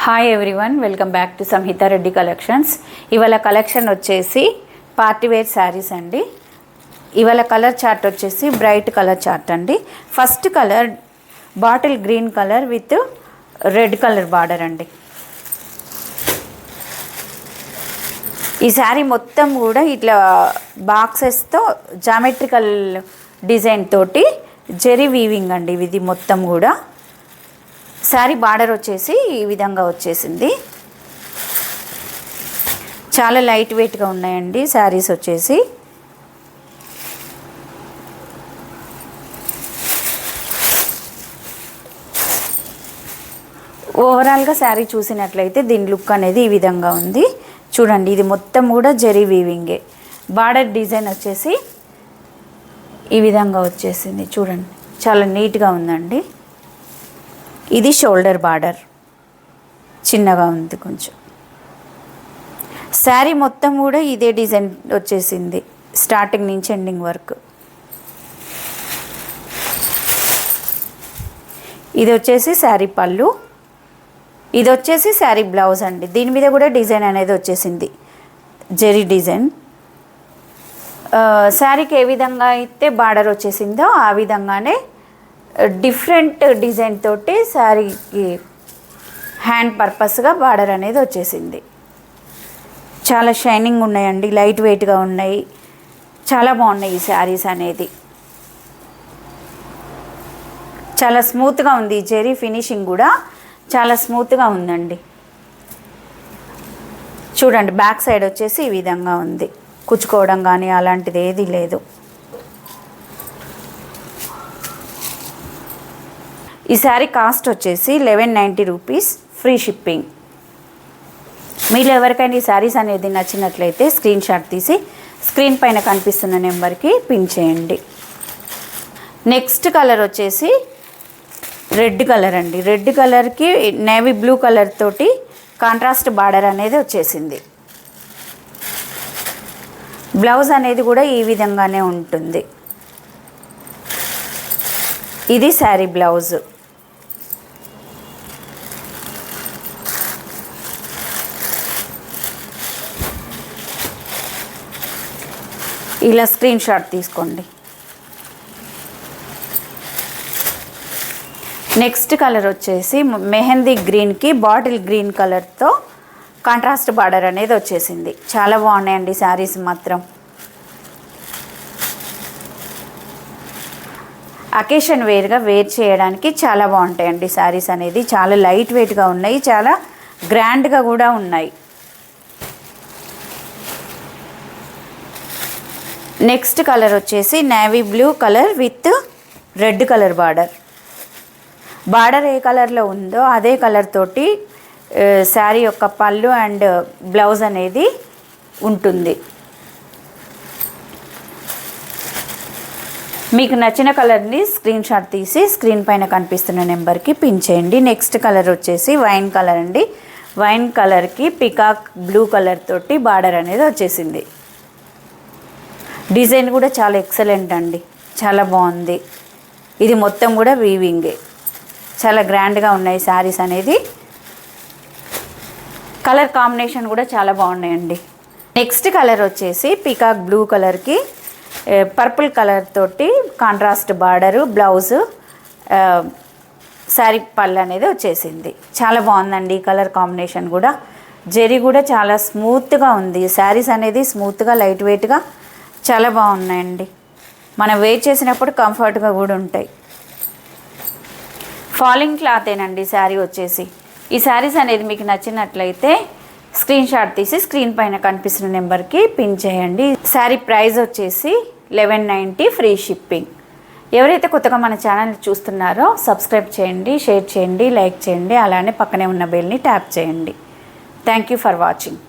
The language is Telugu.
Hi everyone, welcome back to Samhita Reddy collections. ఇవాళ కలెక్షన్ వచ్చేసి పార్టీవేర్ శారీస్ అండి. ఇవాళ కలర్ చార్ట్ వచ్చేసి బ్రైట్ కలర్ చార్ట్ అండి. First colour bottle green colour with red colour border అండి. ఈ శారీ మొత్తం కూడా ఇట్లా బాక్సెస్తో జామెట్రికల్ డిజైన్ తోటి జెరీ వీవింగ్ అండి. ఇది మొత్తం కూడా శారీ బార్డర్ వచ్చేసి ఈ విధంగా వచ్చేసింది. చాలా లైట్ వెయిట్గా ఉన్నాయండి శారీస్ వచ్చేసి. ఓవరాల్గా శారీ చూసినట్లయితే దీని లుక్ అనేది ఈ విధంగా ఉంది. చూడండి, ఇది మొత్తం కూడా జెరీ వీవింగే. బార్డర్ డిజైన్ వచ్చేసి ఈ విధంగా వచ్చేసింది. చూడండి, చాలా నీట్గా ఉందండి. ఇది షోల్డర్ బార్డర్ చిన్నగా ఉంది కొంచెం. శారీ మొత్తం కూడా ఇదే డిజైన్ వచ్చేసింది స్టార్టింగ్ నుంచి ఎండింగ్ వరకు. ఇది వచ్చేసి శారీ పళ్ళు, ఇది వచ్చేసి శారీ బ్లౌజ్ అండి. దీని మీద కూడా డిజైన్ అనేది వచ్చేసింది, జెరీ డిజైన్. శారీకి ఏ విధంగా అయితే బార్డర్ వచ్చేసిందో ఆ విధంగానే డిఫరెంట్ డిజైన్ తోటి శారీకి హ్యాండ్ పర్పస్గా బార్డర్ అనేది వచ్చేసింది. చాలా షైనింగ్ ఉన్నాయండి, లైట్ వెయిట్గా ఉన్నాయి, చాలా బాగున్నాయి ఈ శారీస్ అనేది. చాలా స్మూత్గా ఉంది, జెరీ ఫినిషింగ్ కూడా చాలా స్మూత్గా ఉందండి. చూడండి, బ్యాక్ సైడ్ వచ్చేసి ఈ విధంగా ఉంది, కుచ్చుకోవడం కానీ అలాంటిది ఏది లేదు. ఈ శారీ కాస్ట్ వచ్చేసి 1190 రూపీస్, ఫ్రీ షిప్పింగ్. మీరు ఎవరికైనా ఈ శారీస్ అనేది నచ్చినట్లయితే స్క్రీన్ షాట్ తీసి స్క్రీన్ పైన కనిపిస్తున్న నెంబర్కి పిన్ చేయండి. నెక్స్ట్ కలర్ వచ్చేసి రెడ్ కలర్ అండి. రెడ్ కలర్కి నేవీ బ్లూ కలర్ తోటి కాంట్రాస్ట్ బార్డర్ అనేది వచ్చేసింది. బ్లౌజ్ అనేది కూడా ఈ విధంగానే ఉంటుంది. ఇది శారీ బ్లౌజ్. ఇలా స్క్రీన్ షాట్ తీసుకోండి. నెక్స్ట్ కలర్ వచ్చేసి మెహందీ గ్రీన్కి బాటిల్ గ్రీన్ కలర్తో కాంట్రాస్ట్ బార్డర్ అనేది వచ్చేసింది. చాలా బాగున్నాయండి శారీస్ మాత్రం. అకేషన్ వేర్గా వేర్ చేయడానికి చాలా బాగుంటాయండి శారీస్ అనేది. చాలా లైట్ వెయిట్గా ఉన్నాయి, చాలా గ్రాండ్గా కూడా ఉన్నాయి. నెక్స్ట్ కలర్ వచ్చేసి navy blue colour with red colour border. Border ఏ కలర్లో ఉందో అదే కలర్ తోటి శారీ యొక్క పళ్ళు అండ్ బ్లౌజ్ అనేది ఉంటుంది. మీకు నచ్చిన కలర్ని స్క్రీన్ షాట్ తీసి స్క్రీన్ పైన కనిపిస్తున్న నెంబర్కి పిన్ చేయండి. నెక్స్ట్ కలర్ వచ్చేసి వైన్ కలర్ అండి. వైన్ కలర్కి పికాక్ బ్లూ కలర్ తోటి బార్డర్ అనేది వచ్చేసింది. డిజైన్ కూడా చాలా ఎక్సలెంట్ అండి, చాలా బాగుంది. ఇది మొత్తం కూడా వీవింగే, చాలా గ్రాండ్గా ఉన్నాయి శారీస్ అనేది. కలర్ కాంబినేషన్ కూడా చాలా బాగున్నాయండి. నెక్స్ట్ కలర్ వచ్చేసి పికాక్ బ్లూ కలర్కి పర్పుల్ కలర్ తోటి కాంట్రాస్ట్ బార్డరు, బ్లౌజు, శారీ పళ్ళు అనేది వచ్చేసింది. చాలా బాగుందండి ఈ కలర్ కాంబినేషన్ కూడా. జెరీ కూడా చాలా స్మూత్గా ఉంది. శారీస్ అనేది స్మూత్గా లైట్ వెయిట్గా చాలా బాగున్నాయండి. మనం వేర్ చేసినప్పుడు కంఫర్ట్గా కూడా ఉంటాయి. ఫాలింగ్ క్లాతేనండి శారీ వచ్చేసి. ఈ శారీస్ అనేది మీకు నచ్చినట్లయితే స్క్రీన్ షాట్ తీసి స్క్రీన్ పైన కనిపిస్తున్న నెంబర్కి పిన్ చేయండి. శారీ ప్రైస్ వచ్చేసి 1190, ఫ్రీ షిప్పింగ్. ఎవరైతే కొత్తగా మన ఛానల్ చూస్తున్నారో సబ్స్క్రైబ్ చేయండి, షేర్ చేయండి, లైక్ చేయండి, అలానే పక్కనే ఉన్న బెల్ని ట్యాప్ చేయండి. Thank you for watching.